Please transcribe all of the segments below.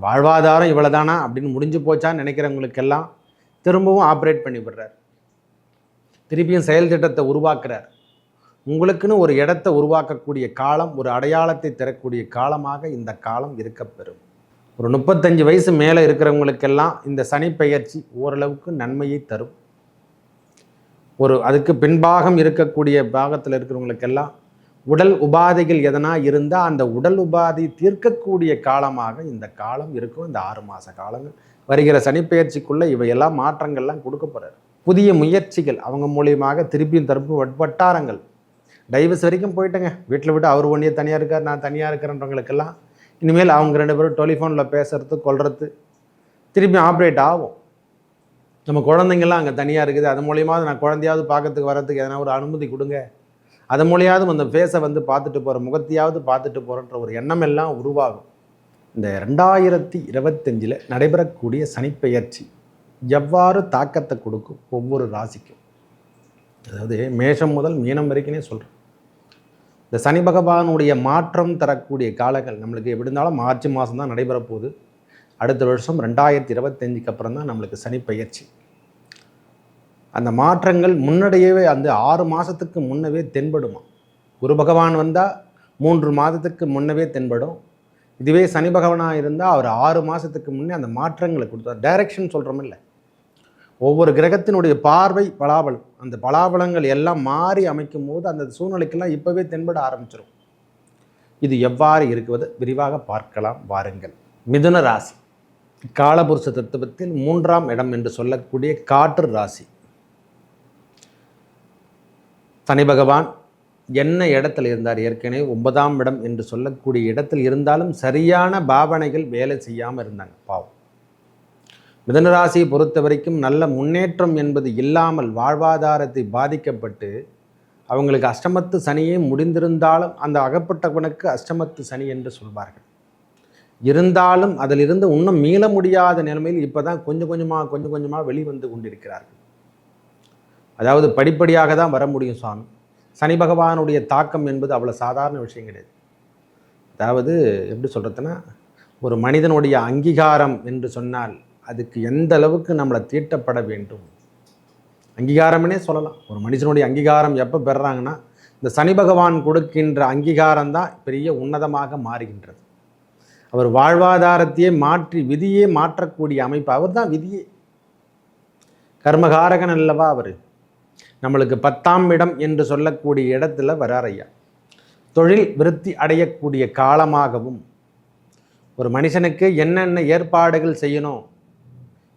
வாழ்வாதாரம் இவ்வளோதானா அப்படின்னு முடிஞ்சு போச்சான்னு நினைக்கிறவங்களுக்கெல்லாம் திரும்பவும் ஆப்ரேட் பண்ணி விடுறார். திருப்பியும் செயல் திட்டத்தை உருவாக்குறார். உங்களுக்குன்னு ஒரு இடத்தை உருவாக்கக்கூடிய காலம், ஒரு அடையாளத்தை தரக்கூடிய காலமாக இந்த காலம் இருக்கப்பெறும். ஒரு 35 வயசு மேலே இருக்கிறவங்களுக்கெல்லாம் இந்த சனி பெயர்ச்சி ஓரளவுக்கு நன்மையை தரும். அதுக்கு பின்பாகம் இருக்கக்கூடிய பாகத்தில் இருக்கிறவங்களுக்கெல்லாம் உடல் உபாதைகள் எதனா இருந்தால் அந்த உடல் உபாதை தீர்க்கக்கூடிய காலமாக இந்த காலம் இருக்கும். இந்த 6 மாத காலங்கள் வருகிற சனிப்பெயர்ச்சிக்குள்ளே இவையெல்லாம் மாற்றங்கள்லாம் கொடுக்க போகிறார். புதிய முயற்சிகள் அவங்க மூலியமாக திருப்பியும் வட்டாரங்கள் டைவர்ஸ் வரைக்கும் போயிட்டேங்க, வீட்டில் விட்டு அவர் ஒன்றியே தனியாக இருக்கார், நான் தனியாக இருக்கிறன்றவங்களுக்கெல்லாம் இனிமேல் அவங்க 2 பேரும் டெலிஃபோனில் பேசுறது கொள்வது திருப்பி ஆப்ரேட் ஆகும். நம்ம குழந்தைங்கள்லாம் அங்கே தனியாக இருக்குது, அது மூலியமாவது நான் குழந்தையாவது பார்க்கறதுக்கு வரதுக்கு எதனா ஒரு அனுமதி கொடுங்க, அது மூலியாவது அந்த ஃபேஸை பார்த்துட்டு போகிற முகத்தையாவது பார்த்துட்டு போகிறன்ற ஒரு எண்ணம் எல்லாம் உருவாகும். இந்த 2025 நடைபெறக்கூடிய சனிப்பெயர்ச்சி எவ்வாறு தாக்கத்தை கொடுக்கும் ஒவ்வொரு ராசிக்கும், அதாவது மேஷம் முதல் மீனம் வரைக்குமே சொல்கிறேன். இந்த சனி பகவானுடைய மாற்றம் தரக்கூடிய காலங்கள் நம்மளுக்கு எப்படி இருந்தாலும் மார்ச் மாதம் தான் நடைபெற போகுது. அடுத்த வருஷம் 2025க்கு அப்புறம் தான் நம்மளுக்கு சனிப்பெயர்ச்சி. அந்த மாற்றங்கள் முன்னாடியே அந்த 6 மாதத்துக்கு முன்னவே தென்படுமா. குரு பகவான் வந்தால் 3 மாதத்துக்கு முன்னவே தென்படும். இதுவே சனி பகவானாக இருந்தால் அவர் 6 மாதத்துக்கு முன்னே அந்த மாற்றங்களை கொடுத்தார். டைரக்ஷன் சொல்கிறோம் இல்லை, ஒவ்வொரு கிரகத்தினுடைய பார்வை பலாபலம், அந்த பலாபலங்கள் எல்லாம் மாறி அமைக்கும் போது அந்த சூழ்நிலைக்கெல்லாம் இப்போவே தென்பட ஆரம்பிச்சிடும். இது எவ்வாறு இருக்குவது விரிவாக பார்க்கலாம் வாருங்கள். மிதுன ராசி காலபுருஷ தத்துவத்தில் 3ஆம் இடம் என்று சொல்லக்கூடிய காற்று ராசி. சனி பகவான் என்ன இடத்துல இருந்தார், ஏற்கனவே 9ஆம் இடம் என்று சொல்லக்கூடிய இடத்தில் இருந்தாலும் சரியான பாவனைகள் வேலை செய்யாமல் இருந்தாங்க. பாவம். மிதுனராசியை பொறுத்த வரைக்கும் நல்ல முன்னேற்றம் என்பது இல்லாமல் வாழ்வாதாரத்தை பாதிக்கப்பட்டு அவங்களுக்கு அஷ்டமத்து சனியே முடிந்திருந்தாலும் அந்த அகப்பட்டவனுக்கு அஷ்டமத்து சனி என்று சொல்வார்கள். இருந்தாலும் அதிலிருந்து இன்னும் மீள முடியாத நிலைமையில் இப்போ தான் கொஞ்சம் கொஞ்சமாக வெளிவந்து கொண்டிருக்கிறார்கள். அதாவது படிப்படியாக தான் வர முடியும் சுவாமி. சனி பகவானுடைய தாக்கம் என்பது அவ்வளோ சாதாரண விஷயம் கிடையாது. அதாவது எப்படி சொல்கிறதுன்னா, ஒரு மனிதனுடைய அங்கீகாரம் என்று சொன்னால் அதுக்கு எந்த அளவுக்கு நம்மளை தீட்டப்பட வேண்டும், அங்கீகாரம்னே சொல்லலாம். ஒரு மனுஷனுடைய அங்கீகாரம் எப்போ பெறுறாங்கன்னா, இந்த சனி பகவான் கொடுக்கின்ற அங்கீகாரம் தான் பெரிய உன்னதமாக மாறுகின்றது. அவர் வாழ்வாதாரத்தையே மாற்றி விதியே மாற்றக்கூடிய அமைப்பு. அவர் தான் விதியே, கர்மகாரகன் அல்லவா அவர். நம்மளுக்கு 10ஆம் இடம் என்று சொல்லக்கூடிய இடத்துல வரார் ஐயா. தொழில் விருத்தி அடையக்கூடிய காலமாகவும், ஒரு மனுஷனுக்கு என்னென்ன ஏற்பாடுகள் செய்யணும்,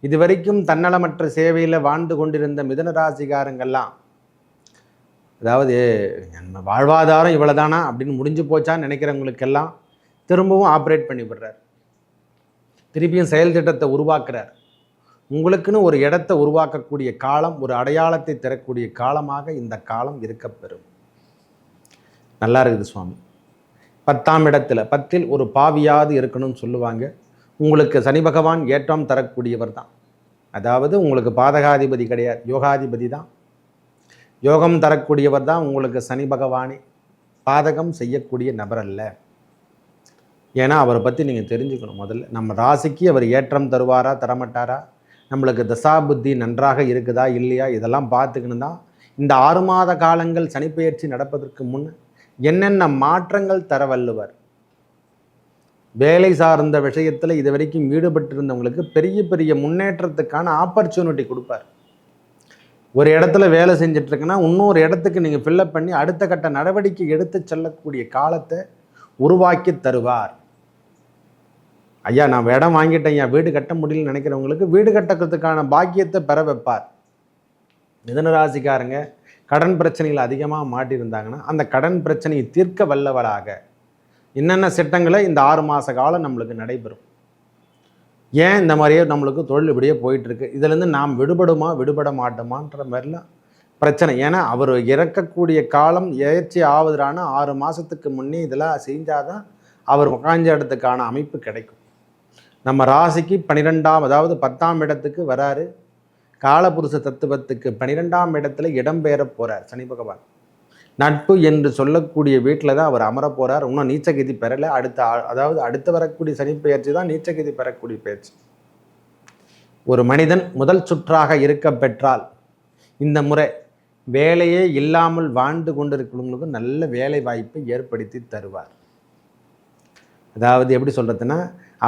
இதுவரைக்கும் தன்னலமற்ற சேவையில் வாழ்ந்து கொண்டிருந்த மிதுன ராசிகாரங்கள்லாம், அதாவது வாழ்வாதாரம் இவ்வளோதானா அப்படின்னு முடிஞ்சு போச்சான்னு நினைக்கிறவங்களுக்கெல்லாம் திரும்பவும் ஆப்ரேட் பண்ணி விடுறார். திருப்பியும் செயல் திட்டத்தை உருவாக்குறார். உங்களுக்குன்னு ஒரு இடத்தை உருவாக்கக்கூடிய காலம், ஒரு அடையாளத்தை தரக்கூடிய காலமாக இந்த காலம் இருக்கப்பெறும். நல்லா இருக்குது சுவாமி. 10ஆம் இடத்துல 10ல் ஒரு பாவியாவது இருக்கணும்னு சொல்லுவாங்க. உங்களுக்கு சனி பகவான் ஏற்றம் தரக்கூடியவர் தான். அதாவது உங்களுக்கு பாதகாதிபதி கிடையாது, யோகாதிபதி தான். யோகம் தரக்கூடியவர் தான் உங்களுக்கு சனி பகவானே. பாதகம் செய்யக்கூடிய நபர் அல்ல. ஏன்னா அவரை பற்றி நீங்கள் தெரிஞ்சுக்கணும். முதல்ல நம்ம ராசிக்கு அவர் ஏற்றம் தருவாரா தரமாட்டாரா, நம்மளுக்கு தசா புத்தி நன்றாக இருக்குதா இல்லையா, இதெல்லாம் பார்த்துக்கணும் தான். இந்த 6 மாத காலங்கள் சனிப்பெயர்ச்சி நடப்பதற்கு முன் என்னென்ன மாற்றங்கள் தர வல்லுவர். வேலை சார்ந்த விஷயத்தில் இது வரைக்கும் ஈடுபட்டிருந்தவங்களுக்கு பெரிய பெரிய முன்னேற்றத்துக்கான ஆப்பர்ச்சுனிட்டி கொடுப்பார். ஒரு இடத்துல வேலை செஞ்சிட்ருக்குன்னா இன்னொரு இடத்துக்கு நீங்கள் ஃபில்லப் பண்ணி அடுத்த கட்ட நடவடிக்கை எடுத்து செல்லக்கூடிய காலத்தை உருவாக்கி தருவார். ஐயா நான் இடம் வாங்கிட்டேன், ஐயா வீடு கட்ட முடியலன்னு நினைக்கிறவங்களுக்கு வீடு கட்டுறதுக்கான பாக்கியத்தை பெற வைப்பார். மிதுன ராசிக்காரங்க கடன் பிரச்சனைகள் அதிகமாக மாட்டியிருந்தாங்கன்னா அந்த கடன் பிரச்சனையை தீர்க்க வல்லவராக என்னென்ன திட்டங்களை இந்த 6 மாத காலம் நம்மளுக்கு நடைபெறும். ஏன் இந்த மாதிரியே நம்மளுக்கு தொழில் இப்படியே போயிட்டுருக்கு, இதிலேருந்து நாம் விடுபட மாட்டோமான்ற மாதிரிலாம் பிரச்சனை. ஏன்னா அவர் இறக்கக்கூடிய காலம் ஏற்றி ஆவதுறான 6 மாதத்துக்கு முன்னே இதெல்லாம் செஞ்சாதான் அவர் உக்காஞ்ச இடத்துக்கான அமைப்பு கிடைக்கும். நம்ம ராசிக்கு 12ஆம், அதாவது 10ஆம் இடத்துக்கு வராரு. காலபுருஷ தத்துவத்துக்கு 12ஆம் இடத்துல இடம்பெயர போகிறார் சனி பகவான். நட்பு என்று சொல்லக்கூடிய வீட்டில் தான் அவர் அமர போகிறார். இன்னும் நீச்சகதி பெறலை. அடுத்து வரக்கூடிய சனி பெயர்ச்சி தான் நீச்சகதி பெறக்கூடிய பயிற்சி. ஒரு மனிதன் முதல் சுற்றாக இருக்க பெற்றால் இந்த முறை வேலையே இல்லாமல் வாழ்ந்து கொண்டிருக்கிறவங்களுக்கு நல்ல வேலை வாய்ப்பை ஏற்படுத்தி தருவார். அதாவது எப்படி சொல்கிறதுன்னா,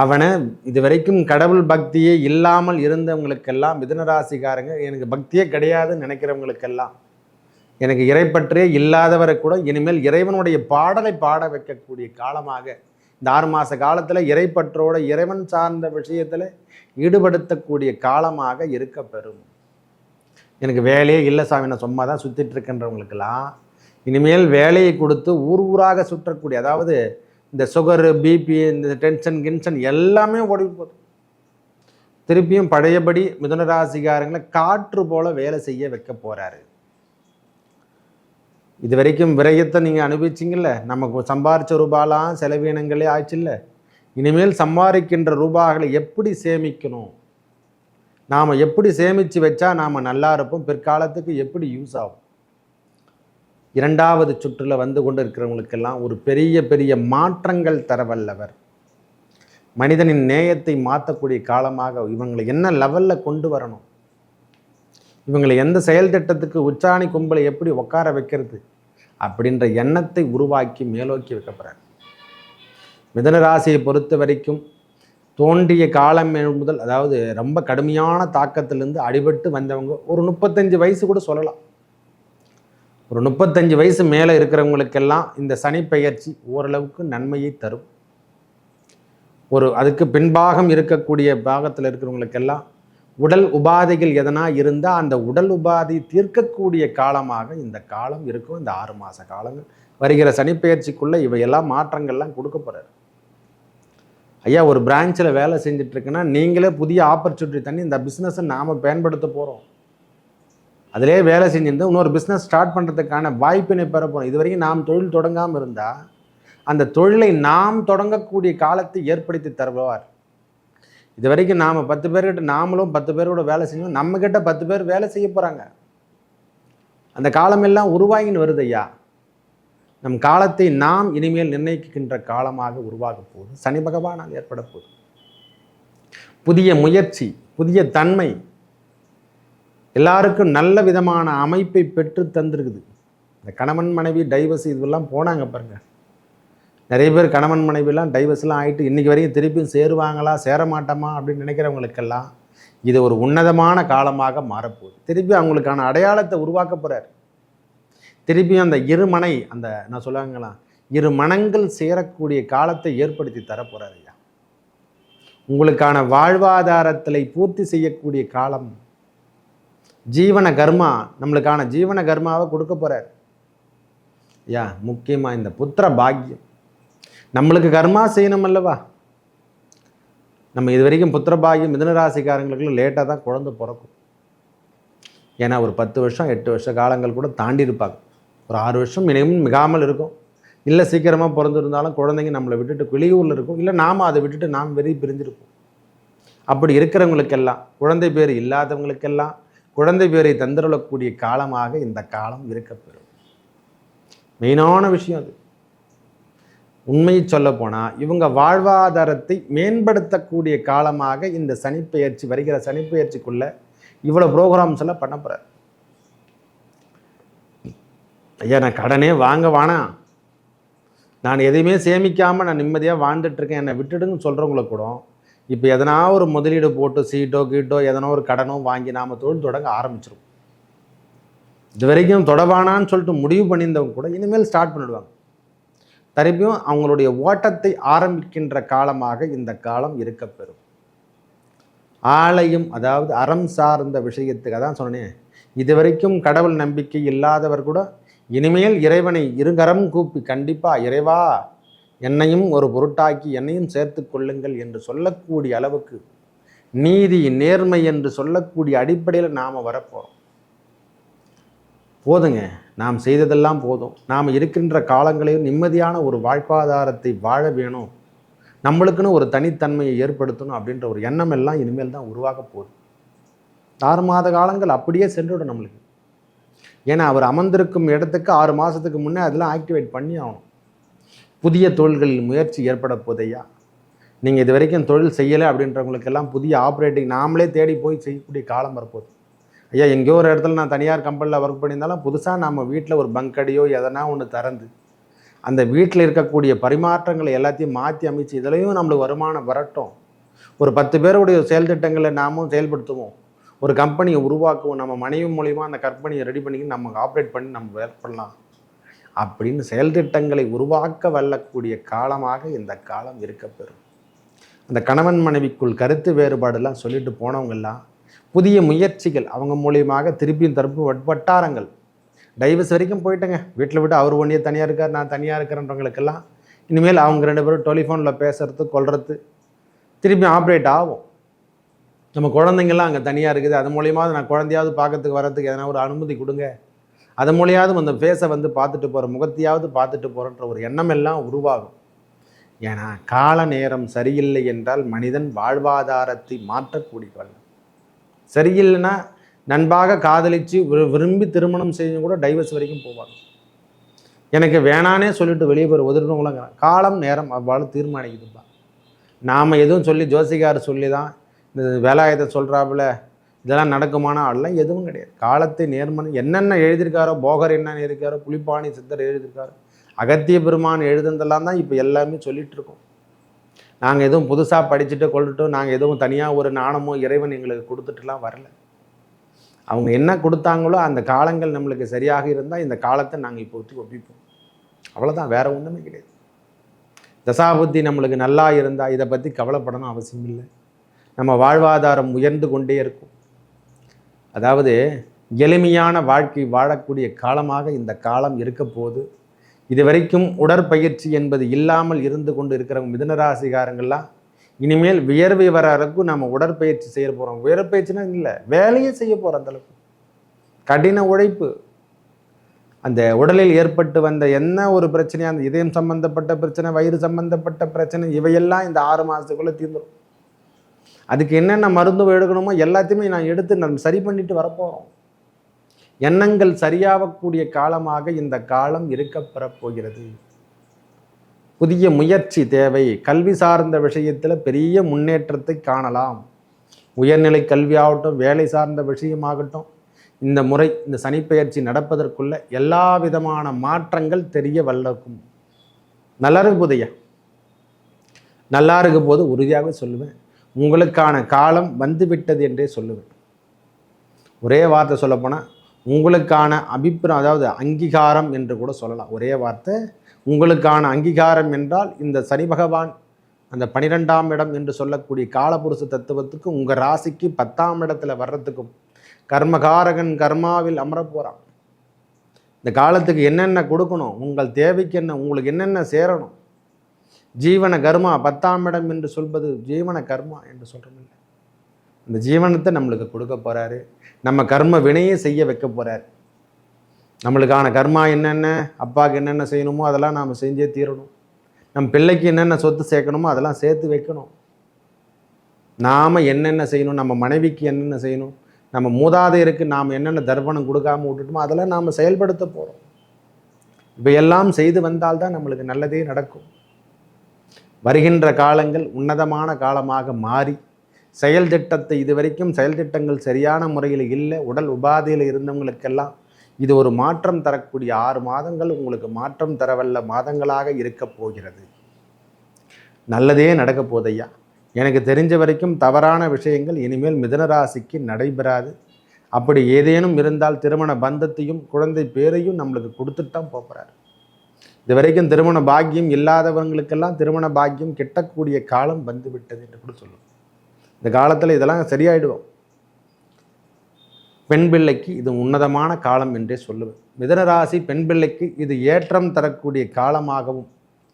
அவனை இது வரைக்கும் கடவுள் பக்தியே இல்லாமல் இருந்தவங்களுக்கெல்லாம், மிதுனராசிக்காரங்க எனக்கு பக்தியே கிடையாதுன்னு நினைக்கிறவங்களுக்கெல்லாம், எனக்கு இறைப்பற்றே இல்லாதவரை கூட இனிமேல் இறைவனுடைய பாடலை பாட வைக்கக்கூடிய காலமாக இந்த 6 மாத காலத்தில் இறைப்பற்றோட இறைவன் சார்ந்த விஷயத்தில் ஈடுபடுத்தக்கூடிய காலமாக இருக்க பெறும். எனக்கு வேலையே இல்லை சாமி, நான் சும்மா தான் சுற்றிட்டு இருக்கின்றவங்களுக்கெல்லாம் இனிமேல் வேலையை கொடுத்து ஊராக சுற்றக்கூடிய, அதாவது இந்த சுகரு, பிபி, இந்த டென்ஷன் எல்லாமே ஓடி போதும். திருப்பியும் பழையபடி மிதுனராசிக்காரங்களை காற்று போல வேலை செய்ய வைக்க போகிறாரு. இது வரைக்கும் விரயத்தை நீங்கள் அனுபவிச்சிங்கல்ல, நமக்கு சம்பாரித்த ரூபாலாம் செலவீனங்களே ஆச்சுல்ல. இனிமேல் சம்பாதிக்கின்ற ரூபாய்களை எப்படி சேமிக்கணும், நாம் எப்படி சேமித்து வச்சா நாம் நல்லா இருப்போம், பிற்காலத்துக்கு எப்படி யூஸ் ஆகும். 2வது சுற்றில் வந்து கொண்டு இருக்கிறவங்களுக்கெல்லாம் ஒரு பெரிய மாற்றங்கள் தரவல்லவர். மனிதனின் நேயத்தை மாற்றக்கூடிய காலமாக இவங்களை என்ன லெவலில் கொண்டு வரணும், இவங்களை எந்த செயல் திட்டத்துக்கு உச்சாணி கும்பலை எப்படி உட்கார வைக்கிறது அப்படின்ற எண்ணத்தை உருவாக்கி மேலோக்கி வைக்கப்படுறார். மிதுனராசியை பொறுத்த வரைக்கும் தோன்றிய காலம் முதல், அதாவது ரொம்ப கடுமையான தாக்கத்திலிருந்து அடிபட்டு வந்தவங்க ஒரு 35 வயசு கூட சொல்லலாம். ஒரு 35 வயசு மேலே இருக்கிறவங்களுக்கெல்லாம் இந்த சனி பெயர்ச்சி ஓரளவுக்கு நன்மையை தரும். அதுக்கு பின்பாகம் இருக்கக்கூடிய பாகத்தில் இருக்கிறவங்களுக்கெல்லாம் உடல் உபாதைகள் எதனா இருந்தால் அந்த உடல் உபாதை தீர்க்கக்கூடிய காலமாக இந்த காலம் இருக்கும். இந்த 6 மாத காலங்கள் வருகிற சனிப்பெயர்ச்சிக்குள்ளே இவையெல்லாம் மாற்றங்கள்லாம் கொடுக்க போகிறார். ஐயா, ஒரு பிரான்ச்சில் வேலை செஞ்சிட்ருக்குன்னா நீங்களே புதிய ஆப்பர்ச்சுனிட்டி தண்ணி இந்த பிஸ்னஸை நாம் பயன்படுத்த போகிறோம். அதிலே வேலை செஞ்சுருந்து இன்னொரு பிஸ்னஸ் ஸ்டார்ட் பண்ணுறதுக்கான வாய்ப்பினை பெற போகிறோம். இது வரைக்கும் நாம் தொழில் தொடங்காமல் இருந்தால் அந்த தொழிலை நாம் தொடங்கக்கூடிய காலத்தை ஏற்படுத்தி தருவார். இது வரைக்கும் நாம் 10 பேர்கிட்ட நாமளும் 10 பேரோட வேலை செஞ்சோம், நம்மக்கிட்ட 10 பேர் வேலை செய்ய போகிறாங்க. அந்த காலமெல்லாம் உருவாகின்னு வருது ஐயா. நம் காலத்தை நாம் இனிமேல் நிர்ணயிக்கின்ற காலமாக உருவாக போகுது. சனி பகவானால் ஏற்பட போகுது. புதிய முயற்சி, புதிய தன்மை எல்லாருக்கும் நல்ல விதமான அமைப்பை பெற்று தந்திருக்குது. இந்த கணவன் மனைவி டைவர்ஸ் இதெல்லாம் போனாங்க பாருங்க. நிறைய பேர் கணவன் மனைவிலாம் டைவர்ஸ்லாம் ஆகிட்டு இன்றைக்கி வரைக்கும் திருப்பியும் சேருவாங்களா சேர மாட்டோமா அப்படின்னு நினைக்கிறவங்களுக்கெல்லாம் இது ஒரு உன்னதமான காலமாக மாறப்போகுது. திருப்பி அவங்களுக்கான அடையாளத்தை உருவாக்க போகிறார். திருப்பியும் அந்த இருமனை, அந்த நான் சொல்லுவாங்களா, 2 மனங்கள் சேரக்கூடிய காலத்தை ஏற்படுத்தி தரப்போகிறார் ஐயா. உங்களுக்கான வாழ்வாதாரத்தை பூர்த்தி செய்யக்கூடிய காலம், ஜீவன கர்மா, நம்மளுக்கான ஜீவன கர்மாவை கொடுக்க போகிறார் ஐயா. முக்கியமாக இந்த புத்திர பாக்கியம், நம்மளுக்கு கர்மா செய்யணும் அல்லவா. நம்ம இது வரைக்கும் புத்திர பாக்கியம் மிதுனராசிக்காரங்களுக்கு லேட்டாக தான் குழந்தை பிறக்கும். ஏன்னா ஒரு 10 வருஷம் 8 வருஷ காலங்கள் கூட தாண்டி இருப்பாங்க. ஒரு 6 வருஷம் மிகாமல் இருக்கும். இல்லை சீக்கிரமாக பிறந்திருந்தாலும் குழந்தைங்க நம்மளை விட்டுட்டு வெளியூரில் இருக்கும், இல்லை நாம் அதை விட்டுட்டு நாம் வெளியே பிரிஞ்சிருப்போம். அப்படி இருக்கிறவங்களுக்கெல்லாம், குழந்தை பேர் இல்லாதவங்களுக்கெல்லாம் குழந்தை பேரை தந்திரக்கூடிய காலமாக இந்த காலம் இருக்கப்பெறும். மெயினான விஷயம் அது. உண்மையை சொல்ல போனால் இவங்க வாழ்வாதாரத்தை மேம்படுத்தக்கூடிய காலமாக இந்த சனிப்பெயர்ச்சி, வருகிற சனிப்பெயர்ச்சிக்குள்ளே இவ்வளோ ப்ரோக்ராம்ஸ் எல்லாம் பண்ண போகிறார். ஐயா, நான் கடனே வாங்க வேணாம், நான் எதையுமே சேமிக்காமல் நான் நிம்மதியாக வாழ்ந்துட்டுருக்கேன், என்னை விட்டுடுன்னு சொல்கிறவங்கள கூட இப்போ எதனா ஒரு முதலீடு போட்டு சீட்டோ கீட்டோ எதனா ஒரு கடனோ வாங்கி நாம் தொழில் தொடங்க ஆரம்பிச்சிருவோம். இது வரைக்கும் தொடவானான்னு சொல்லிட்டு முடிவு பண்ணியிருந்தவங்க கூட இனிமேல் ஸ்டார்ட் பண்ணிடுவாங்க. திருப்பியும் அவங்களுடைய ஓட்டத்தை ஆரம்பிக்கின்ற காலமாக இந்த காலம் இருக்கப்பெறும். ஆலயம், அதாவது அறம் சார்ந்த விஷயத்துக்கு தான் சொன்னேன். இது வரைக்கும் கடவுள் நம்பிக்கை இல்லாதவர் கூட இனிமேல் இறைவனை இருகரம் கூப்பி கண்டிப்பாக இறைவா என்னையும் ஒரு பொருட்டாக்கி என்னையும் சேர்த்து கொள்ளுங்கள் என்று சொல்லக்கூடிய அளவுக்கு, நீதி நேர்மை என்று சொல்லக்கூடிய அடிப்படையில் நாம் வரப்போகிறோம். போதுங்க, நாம் செய்ததெல்லாம் போதும். நாம் இருக்கின்ற காலங்களையும் நிம்மதியான ஒரு வாழ்வாதாரத்தை வாழ வேணும், நம்மளுக்குன்னு ஒரு தனித்தன்மையை ஏற்படுத்தணும் அப்படின்ற ஒரு எண்ணம் எல்லாம் இனிமேல் தான் உருவாக போகுது. 6 மாத காலங்கள் அப்படியே சென்றுவிடும். நம்மளுக்கு ஏன்னா அவர் அமர்ந்திருக்கும் இடத்துக்கு 6 மாதத்துக்கு முன்னே அதெல்லாம் ஆக்டிவேட் பண்ணி ஆகணும். புதிய தொழில்களில் முயற்சி ஏற்பட போதையா, நீங்கள் இது வரைக்கும் தொழில் செய்யலை அப்படின்றவங்களுக்கெல்லாம் புதிய ஆப்ரேட்டிங் நாமளே தேடி போய் செய்யக்கூடிய காலம் வரப்போகுது. ஐயா எங்கேயோ ஒரு இடத்துல நான் தனியார் கம்பெனியில் ஒர்க் பண்ணியிருந்தாலும் புதுசாக நம்ம வீட்டில் ஒரு பங்கடியோ எதனா ஒன்று திறந்து அந்த வீட்டில் இருக்கக்கூடிய பரிமாற்றங்களை எல்லாத்தையும் மாற்றி அமைச்சு இதுலேயும் நம்மளுக்கு வருமானம் வரட்டும். ஒரு 10 பேருடைய செயல் திட்டங்களை நாமும் செயல்படுத்துவோம். ஒரு கம்பெனியை உருவாக்குவோம். நம்ம மனைவி மூலிமா அந்த கம்பெனியை ரெடி பண்ணி நம்ம ஆப்ரேட் பண்ணி நம்ம வேலை பண்ணலாம் அப்படின்னு செயல் திட்டங்களை உருவாக்க வல்லக்கூடிய காலமாக இந்த காலம் இருக்கப்பெறும். அந்த கணவன் மனைவிக்குள் கருத்து வேறுபாடெல்லாம் சொல்லிட்டு போனவங்கெல்லாம் புதிய முயற்சிகள் அவங்க மூலியமாக திருப்பியும் தரப்பு வட்டாரங்கள் டைவர்ஸ் வரைக்கும் போயிட்டேங்க. வீட்டில் விட்டு அவர் ஒன்றியே தனியாக இருக்கார், நான் தனியாக இருக்கிறன்றவங்களுக்கெல்லாம் இனிமேல் அவங்க 2 பேரும் டெலிஃபோனில் பேசுறது கொள்வது திருப்பி ஆப்ரேட் ஆகும். நம்ம குழந்தைங்கள்லாம் அங்கே தனியாக இருக்குது, அது மூலியமாவது நான் குழந்தையாவது பார்க்கறதுக்கு வரத்துக்கு எதனா ஒரு அனுமதி கொடுங்க, அது மூலியாவது அந்த ஃபேஸை வந்து பார்த்துட்டு போகிற முகத்தையாவது பார்த்துட்டு போகிறன்ற ஒரு எண்ணம் எல்லாம் உருவாகும். ஏன்னா கால நேரம் சரியில்லை என்றால் மனிதன் வாழ்வாதாரத்தை மாற்றக்கூடிய காலம். சரியில்லைன்னா நண்பாக காதலித்து விரும்பி திருமணம் செய்ய கூட டைவர்ஸ் வரைக்கும் போவாங்க. எனக்கு வேணானே சொல்லிட்டு வெளியே போகிற ஒதுக்குறவங்களாம் காலம் நேரம் அவ்வாறு தீர்மானிக்குதுப்பா. நாம் எதுவும் சொல்லி ஜோசிகார் சொல்லி தான் இந்த வேலாயுதத்தை சொல்கிறாப்புல இதெல்லாம் நடக்குமானா அதெல்லாம் எதுவும் கிடையாது. காலத்தை நேர்மனை என்னென்ன எழுதியிருக்காரோ, போகர் என்ன எழுதியிருக்காரோ, புலிப்பாணி சித்தர் எழுதியிருக்காரோ, அகத்திய பெருமான் எழுதுனதெல்லாம் தான் இப்போ எல்லாமே சொல்லிகிட்டு இருக்கோம். நாங்கள் எதுவும் புதுசாக படிச்சுட்டு கொண்டுட்டோம், நாங்கள் எதுவும் தனியாக ஒரு நாணமோ இறைவன் எங்களுக்கு கொடுத்துட்டுலாம் வரல. அவங்க என்ன கொடுத்தாங்களோ அந்த காலங்கள் நம்மளுக்கு சரியாக இருந்தால் இந்த காலத்தை நாங்கள் இப்போ ஒப்பிப்போம். அவ்வளோதான், வேறு ஒன்றுமே கிடையாது. தசாபுத்தி நம்மளுக்கு நல்லா இருந்தால் இதை பற்றி கவலைப்படணும் அவசியம் இல்லை. நம்ம வாழ்வாதாரம் உயர்ந்து கொண்டே இருக்கும். அதாவது எளிமையான வாழ்க்கை வாழக்கூடிய காலமாக இந்த காலம் இருக்க போது. இது வரைக்கும் உடற்பயிற்சி என்பது இல்லாமல் இருந்து கொண்டு இருக்கிறவங்க மிதுனராசிகாரங்கள்லாம் இனிமேல் வியர்வை வர அளவுக்கு நம்ம உடற்பயிற்சி செய்ய போகிறோம். உடற்பயிற்சினா இல்லை, வேலையே செய்ய போகிறோம். அந்தளவுக்கு கடின உழைப்பு. அந்த உடலில் ஏற்பட்டு வந்த என்ன ஒரு பிரச்சனையாக அந்த இதயம் சம்பந்தப்பட்ட பிரச்சனை, வயிறு சம்பந்தப்பட்ட பிரச்சனை, இவையெல்லாம் இந்த 6 மாதத்துக்குள்ளே தீர்ந்துடும். அதுக்கு என்னென்ன மருந்து எடுக்கணுமோ எல்லாத்தையுமே நான் எடுத்து நம்ம சரி பண்ணிட்டு வரப்போகிறோம். எண்ணங்கள் சரியாகக்கூடிய காலமாக இந்த காலம் இருக்கப்பெறப் போகிறது. புதிய முயற்சி தேவை. கல்வி சார்ந்த விஷயத்தில் பெரிய முன்னேற்றத்தை காணலாம். உயர்நிலை கல்வியாகட்டும், வேலை சார்ந்த விஷயமாகட்டும், இந்த முறை இந்த சனிப்பெயர்ச்சி நடப்பதற்குள்ள எல்லா விதமான மாற்றங்கள் தெரிய வல்லக்கும். நல்லா இருக்கு போதையா, நல்லா இருக்க போது உறுதியாக சொல்லுவேன், உங்களுக்கான காலம் வந்துவிட்டது என்றே சொல்லுவேன். ஒரே வார்த்தை சொல்லப்போனால் உங்களுக்கான அபிப்பிராயம், அதாவது அங்கீகாரம் என்று கூட சொல்லலாம். ஒரே வார்த்தை, உங்களுக்கான அங்கீகாரம் என்றால் இந்த சனி பகவான் அந்த 12ஆம் இடம் என்று சொல்லக்கூடிய காலபுருஷ தத்துவத்துக்கு உங்கள் ராசிக்கு 10ஆம் இடத்துல வர்றதுக்கும் கர்மகாரகன் கர்மாவில் அமர போகிறான். இந்த காலத்துக்கு என்னென்ன கொடுக்கணும், உங்கள் தேவைக்கு என்ன, உங்களுக்கு என்னென்ன சேரணும், ஜீவன கர்மா 10ஆம் இடம் என்று சொல்வது ஜீவன கர்மா என்று சொல்கிறோம் இல்லை, அந்த ஜீவனத்தை நம்மளுக்கு கொடுக்க போகிறாரு. நம்ம கர்ம வினையை செய்ய வைக்க போகிறார். நம்மளுக்கான கர்மா என்னென்ன, அப்பாவுக்கு என்னென்ன செய்யணுமோ அதெல்லாம் நாம் செஞ்சே தீரணும். நம்ம பிள்ளைக்கு என்னென்ன சொத்து சேர்க்கணுமோ அதெல்லாம் சேர்த்து வைக்கணும். நாம் என்னென்ன செய்யணும், நம்ம மனைவிக்கு என்னென்ன செய்யணும், நம்ம மூதாதையருக்கு நாம் என்னென்ன தர்ப்பணம் கொடுக்காமல் விட்டுட்டோமோ அதெல்லாம் நாம் செயல்படுத்த போகிறோம். இப்போ எல்லாம் செய்து வந்தால்தான் நம்மளுக்கு நல்லதே நடக்கும். வருகின்ற காலங்கள் உன்னதமான காலமாக மாறி செயல் திட்டத்தை, இதுவரைக்கும் செயல் திட்டங்கள் சரியான முறையில் இல்லை, உடல் உபாதையில் இருந்தவங்களுக்கெல்லாம் இது ஒரு மாற்றம் தரக்கூடிய 6 மாதங்கள் உங்களுக்கு மாற்றம் தரவல்ல மாதங்களாக இருக்க போகிறது. நல்லதே நடக்க போதையா. எனக்கு தெரிஞ்ச வரைக்கும் தவறான விஷயங்கள் இனிமேல் மிதுனராசிக்கு நடைபெறாது. அப்படி ஏதேனும் இருந்தால் திருமண பந்தத்தையும் குழந்தை பேரையும் நம்மளுக்கு கொடுத்துட்டான் போகிறார். இது வரைக்கும் திருமண பாக்கியம் இல்லாதவங்களுக்கெல்லாம் திருமண பாக்கியம் கிட்டக்கூடிய காலம் வந்து விட்டது என்று கூட சொல்லுவோம். இந்த காலத்தில் இதெல்லாம் சரியாயிடுவோம். பெண் பிள்ளைக்கு இது உன்னதமான காலம் என்றே சொல்லுவேன். மிதுனராசி பெண் பிள்ளைக்கு இது ஏற்றம் தரக்கூடிய காலமாகவும்,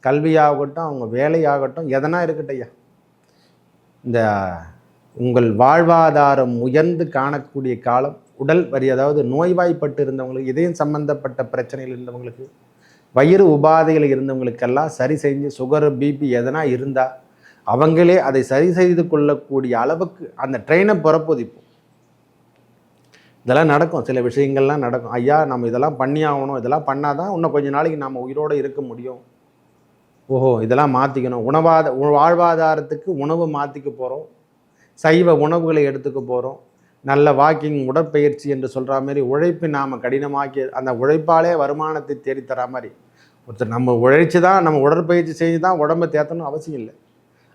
கல்வியாகட்டும் அவங்க வேலையாகட்டும் எதனா இருக்கட்டும் ஐயா, இந்த உங்கள் வாழ்வாதாரம் உயர்ந்து காணக்கூடிய காலம். உடல் வரி, அதாவது நோய்வாய்ப்பட்டு இருந்தவங்களுக்கு, இதயம் சம்பந்தப்பட்ட பிரச்சனைகள் இருந்தவங்களுக்கு, வயிறு உபாதைகள் இருந்தவங்களுக்கெல்லாம் சரி செஞ்சு, சுகர் பிபி எதனா இருந்தால் அவங்களே அதை சரி செய்து கொள்ளக்கூடிய அளவுக்கு அந்த ட்ரெயினை புறப்போதிப்போம். இதெல்லாம் நடக்கும், சில விஷயங்கள்லாம் நடக்கும். ஐயா நம்ம இதெல்லாம் பண்ணி ஆகணும், இதெல்லாம் பண்ணால் தான் இன்னும் கொஞ்ச நாளைக்கு நம்ம உயிரோடு இருக்க முடியும். ஓஹோ இதெல்லாம் மாற்றிக்கணும். வாழ்வாதாரத்துக்கு உணவு மாற்றிக்க போகிறோம், சைவ உணவுகளை எடுத்துக்க போகிறோம், நல்ல வாக்கிங் உடற்பயிற்சி என்று சொல்கிற மாதிரி உழைப்பு நாம் கடினமாக்கி அந்த உழைப்பாலே வருமானத்தை தேடித்தர மாதிரி ஒருத்தர் நம்ம உழைச்சி தான் நம்ம உடற்பயிற்சி செஞ்சு தான் உடம்பை தேற்றணும் அவசியம் இல்லை.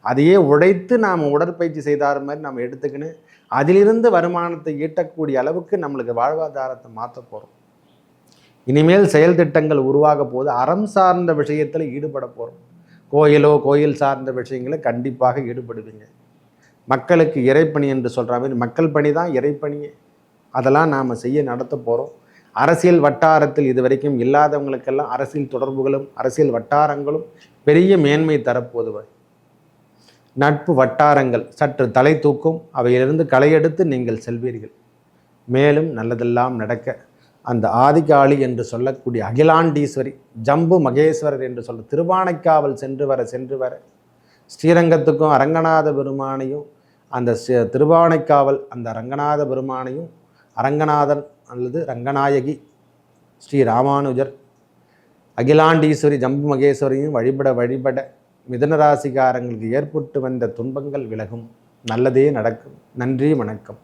அதையே உழைத்து நாம் உடற்பயிற்சி செய்தார் மாதிரி நம்ம எடுத்துக்கின்னு அதிலிருந்து வருமானத்தை ஈட்டக்கூடிய அளவுக்கு நம்மளுக்கு வாழ்வாதாரத்தை மாற்ற போகிறோம். இனிமேல் செயல் திட்டங்கள் உருவாக போது அறம் சார்ந்த விஷயத்தில் ஈடுபட போகிறோம். கோயில் சார்ந்த விஷயங்களை கண்டிப்பாக ஈடுபடுவீங்க. மக்களுக்கு இறைப்பணி என்று சொல்கிற மாதிரி மக்கள் பணி தான் இறைப்பணியே. அதெல்லாம் நாம் செய்ய நடத்த போகிறோம். அரசியல் வட்டாரத்தில் இது வரைக்கும் இல்லாதவங்களுக்கெல்லாம் அரசியல் தொடர்புகளும் அரசியல் வட்டாரங்களும் பெரிய மேன்மை தரப்போதுவை. நட்பு வட்டாரங்கள் சற்று தலை தூக்கும், அவையிலிருந்து களையெடுத்து நீங்கள் செல்வீர்கள். மேலும் நல்லதெல்லாம் நடக்க அந்த ஆதிகாளி என்று சொல்லக்கூடிய அகிலாண்டீஸ்வரி ஜம்பு மகேஸ்வரர் என்று சொல்ல திருவானைக்காவல் சென்று வர ஸ்ரீரங்கத்துக்கும் அரங்கநாத பெருமானையும் அந்த திருவானைக்காவல் அந்த ரங்கநாத பெருமானையும் அரங்கநாதன் அல்லது ரங்கநாயகி ஸ்ரீ ராமானுஜர் அகிலாண்டீஸ்வரி ஜம்பு மகேஸ்வரியும் வழிபட மிதுன ராசிக்காரங்களுக்கு ஏற்பட்டு வந்த துன்பங்கள் விலகும், நல்லதே நடக்கும். நன்றி, வணக்கம்.